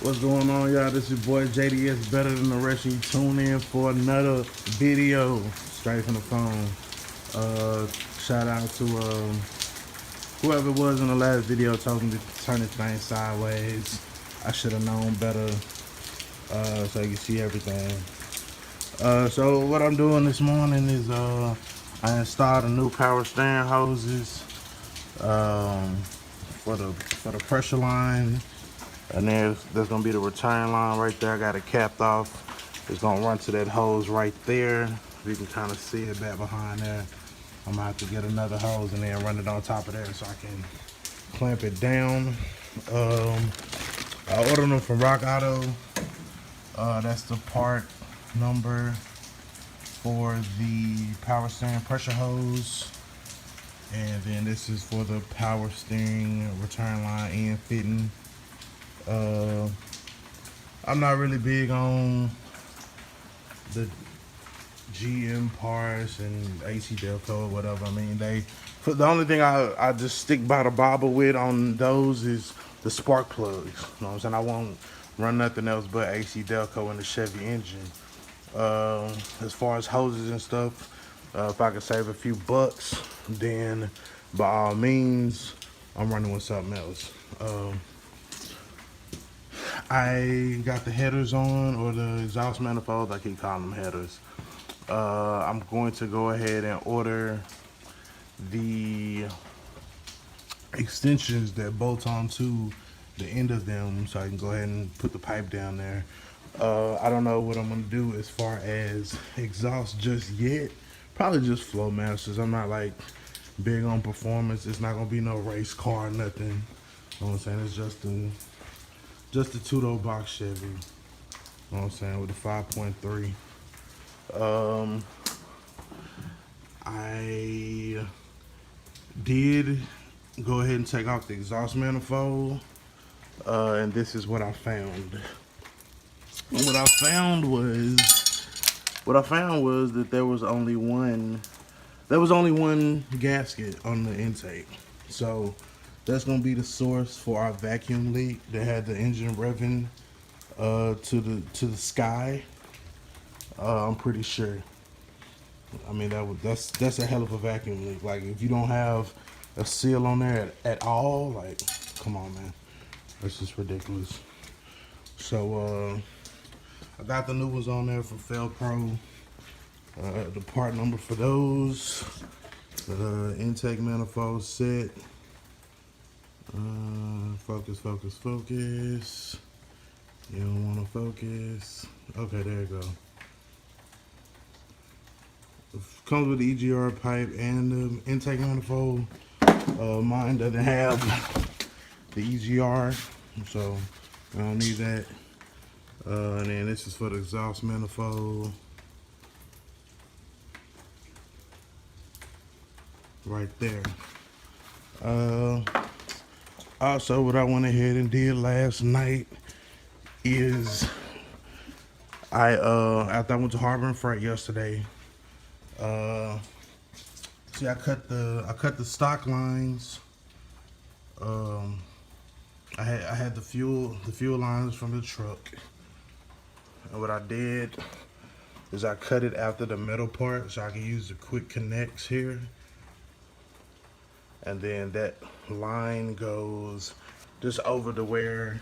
What's going on, y'all? This is your boy JDS, better than the rest of you. Tune in for another video straight from the phone. Shout out to whoever it was in the last video told me to turn this thing sideways. I should have known better, so you can see everything. So what I'm doing this morning is I installed a new power steering hoses for the pressure line. And there's gonna be the return line right there. I got it capped off. It's gonna run to that hose right there. You can kind of see it back behind there. I'm gonna have to get another hose and then run it on top of there so I can clamp it down. I ordered them from Rock Auto. That's the part number for the power steering pressure hose. And then this is for the power steering return line end fitting. I'm not really big on the GM parts and AC Delco or whatever. I mean, the only thing I just stick by the bobber with on those is the spark plugs. You know what I'm saying? I won't run nothing else but AC Delco in the Chevy engine. As far as hoses and stuff, if I could save a few bucks, then by all means, I'm running with something else. I got the headers on, or the exhaust manifolds. I keep calling them headers. I'm going to go ahead and order the extensions that bolt onto the end of them, so I can go ahead and put the pipe down there. I don't know what I'm gonna do as far as exhaust just yet. Probably just flow masters. I'm not like big on performance. It's not gonna be no race car or nothing. You know what I'm saying? It's just a two-door box Chevy. You know what I'm saying? With the 5.3. I did go ahead and take off the exhaust manifold, and this is what I found. What I found was that there was only one gasket on the intake. So that's gonna be the source for our vacuum leak that had the engine revving to the sky. I'm pretty sure. I mean, that's a hell of a vacuum leak. Like, if you don't have a seal on there at all, like, come on, man, that's just ridiculous. So I got the new ones on there from Felpro. The part number for those, the intake manifold set. Focus, focus, focus. You don't want to focus. Okay, there you go. It comes with the EGR pipe and the intake manifold. Mine doesn't have the EGR, so I don't need that. And then this is for the exhaust manifold. Right there. Also, what I went ahead and did last night is after I went to Harbor and Freight yesterday, see, I cut the stock lines. I had the fuel lines from the truck, and what I did is I cut it after the metal part so I can use the quick connects here. And then that line goes just over to where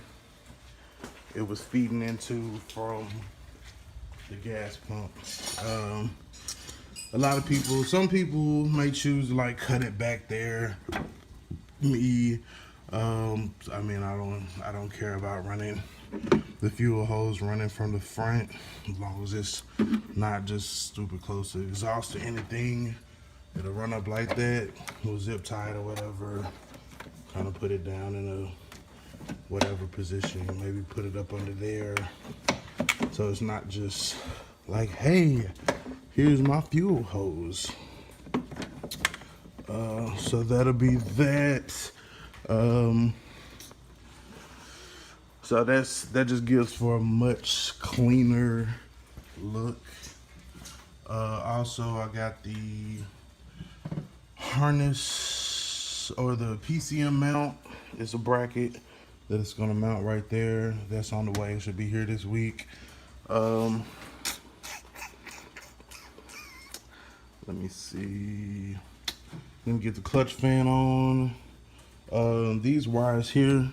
it was feeding into from the gas pump. A lot of people, some people may choose to like cut it back there. Me, I mean, I don't care about running the fuel hose running from the front, as long as it's not just stupid close to the exhaust or anything. It'll run up like that, or zip tied or whatever. Kind of put it down in a whatever position. Maybe put it up under there, so it's not just like, hey, here's my fuel hose. So that'll be that. So that just gives for a much cleaner look. Also, I got the harness, or the PCM mount. It's a bracket that it's gonna mount right there. That's on the way. It should be here this week. Um, let me see. Let me get the clutch fan on. These wires here,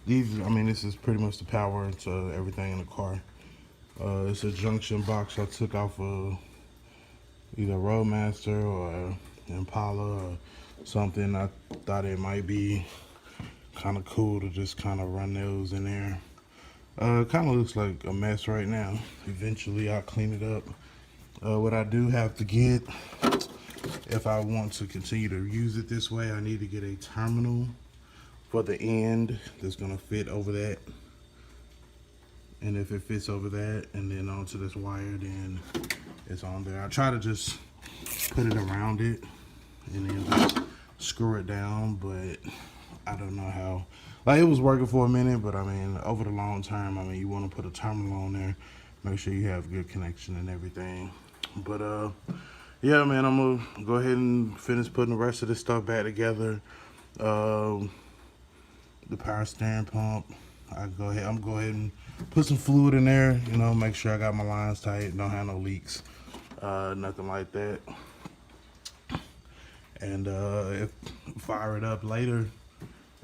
this is pretty much the power to everything in the car. It's a junction box I took off of either Roadmaster or Impala or something. I thought it might be kind of cool to just kind of run those in there. It kind of looks like a mess right now. Eventually I'll clean it up. What I do have to get, if I want to continue to use it this way, I need to get a terminal for the end that's gonna fit over that. And if it fits over that and then onto this wire, then it's on there. I try to just put it around it and then just screw it down, but I don't know how. Like, it was working for a minute, but I mean, over the long term, I mean, you want to put a terminal on there, make sure you have good connection and everything. But yeah, man, I'm gonna go ahead and finish putting the rest of this stuff back together. The power steering pump, I'm gonna go ahead and put some fluid in there, you know, make sure I got my lines tight, don't have no leaks, nothing like that. And fire it up later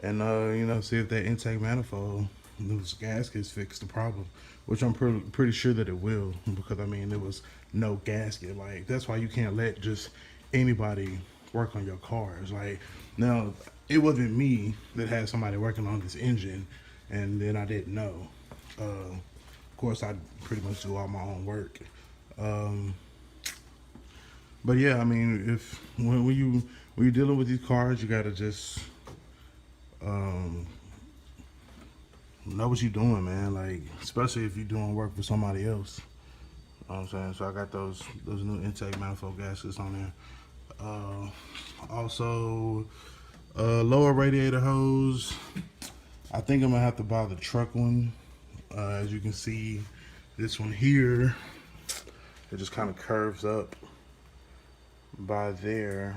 and you know, see if that intake manifold, those gaskets fix the problem, which I'm pretty sure that it will, because I mean, there was no gasket. Like, that's why you can't let just anybody work on your cars. Like, now, it wasn't me that had somebody working on this engine and then I didn't know. Of course, I pretty much do all my own work. But yeah, I mean, when you're dealing with these cars, you gotta just know what you're doing, man. Like, especially if you're doing work for somebody else. You know what I'm saying? So I got those new intake manifold gaskets on there. Also, lower radiator hose. I think I'm gonna have to buy the truck one. As you can see, this one here, it just kind of curves up by there.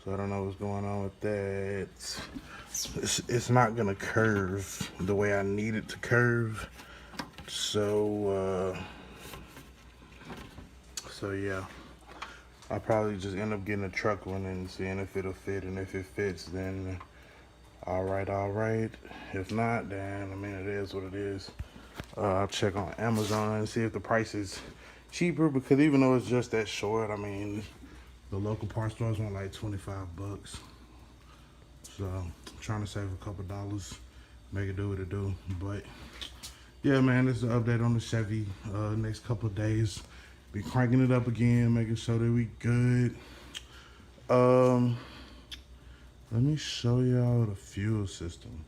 So I don't know what's going on with that. It's not gonna curve the way I need it to curve. So yeah, I'll probably just end up getting a truck one and seeing if it'll fit, and if it fits, then all right. If not, then I mean, it is what it is. I'll check on Amazon and see if the price is cheaper, because even though it's just that short, I mean, the local parts stores want like 25 bucks. So I'm trying to save a couple dollars, make it do what it do. But yeah, man, this is an update on the Chevy. Next couple of days, be cranking it up again, making sure that we good. Let me show y'all the fuel system.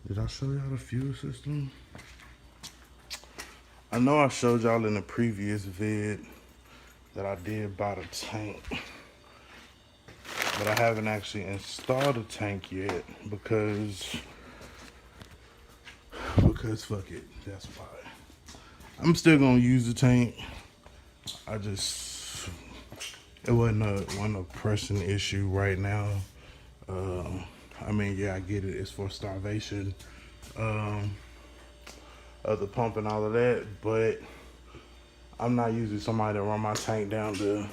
Did I show y'all the fuel system? I know I showed y'all in the previous vid that I did buy the tank, but I haven't actually installed the tank yet because fuck it, that's why. I'm still gonna use the tank. It wasn't a pressing issue right now. I mean, yeah, I get it. It's for starvation, of the pump and all of that, but I'm not usually somebody to run my tank down to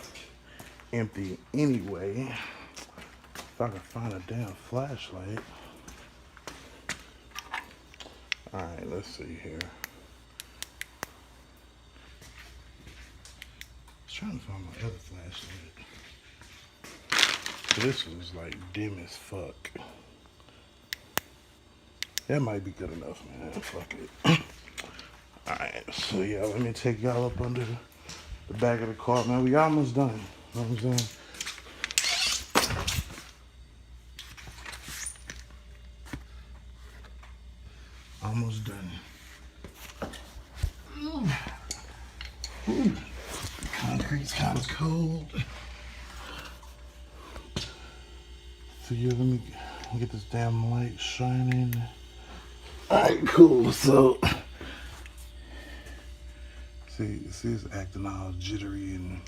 empty anyway. If I can find a damn flashlight. All right, let's see here. I was trying to find my other flashlight. This was like dim as fuck. That might be good enough, man. Fuck it. Alright, so yeah, let me take y'all up under the back of the car, man. We almost done. You know what I'm saying? Almost done. Ooh. The concrete's kind of cold. So yeah, let me get this damn light shining. Alright, cool. So see, it's acting all jittery and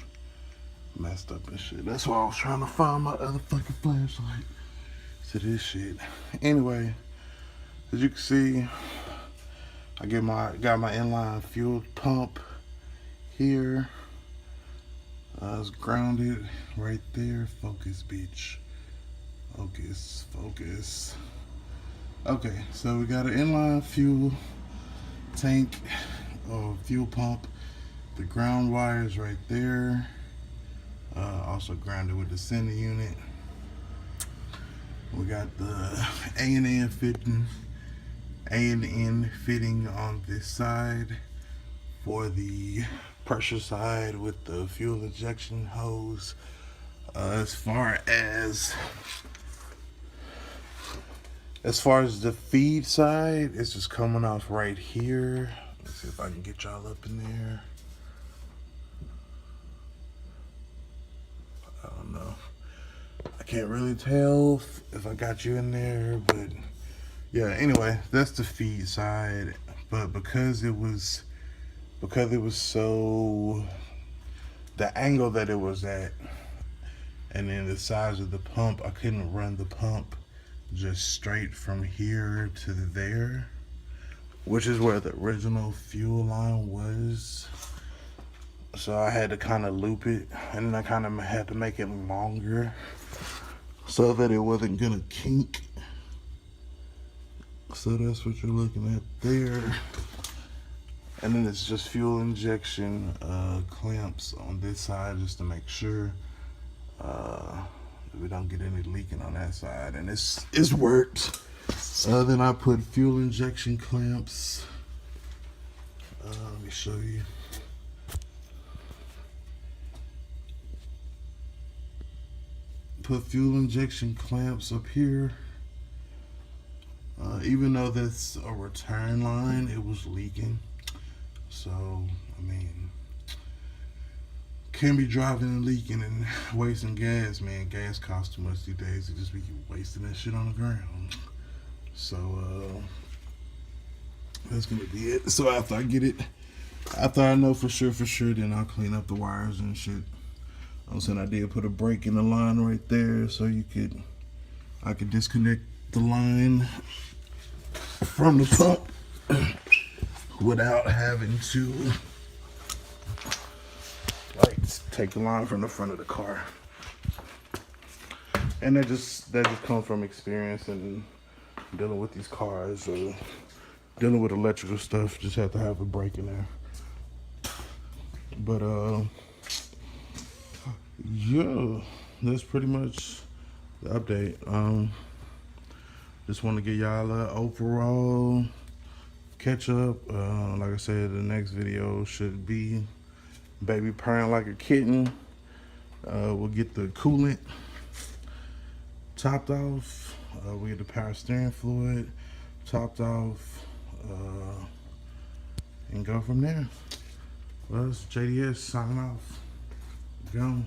messed up and shit. That's why I was trying to find my other fucking flashlight to this shit. Anyway, As you can see, I got my inline fuel pump here. It's grounded right there. Focus, bitch. Focus, focus. Okay, so we got an inline fuel tank or fuel pump. The ground wires right there. Also grounded with the center unit. We got the A&N fitting on this side for the pressure side with the fuel injection hose. As far as the feed side, it's just coming off right here. Let's see if I can get y'all up in there. I don't know. I can't really tell if I got you in there, but yeah, anyway, that's the feed side. But because it was so, the angle that it was at, and then the size of the pump, I couldn't run the pump just straight from here to there, which is where the original fuel line was. So I had to kind of loop it, and then I kind of had to make it longer so that it wasn't gonna kink. So that's what you're looking at there. And then it's just fuel injection clamps on this side just to make sure we don't get any leaking on that side. And it's worked. Then I put fuel injection clamps. Let me show you. Put fuel injection clamps up here. Even though that's a return line, it was leaking. So, I mean, can't be driving and leaking and wasting gas, man. Gas costs too much these days. It just be wasting that shit on the ground. So, that's gonna be it. So after I know for sure, then I'll clean up the wires and shit. I'm saying I did put a break in the line right there so I could disconnect the line from the pump without having to like take the line from the front of the car. And that just comes from experience and dealing with these cars or dealing with electrical stuff. Just have to have a break in there. But yeah, that's pretty much the update. Just want to give y'all an overall catch up. Like I said, the next video should be baby purring like a kitten. We'll get the coolant topped off. We get the power steering fluid topped off, and go from there. Well, it's JDS signing off. Gone.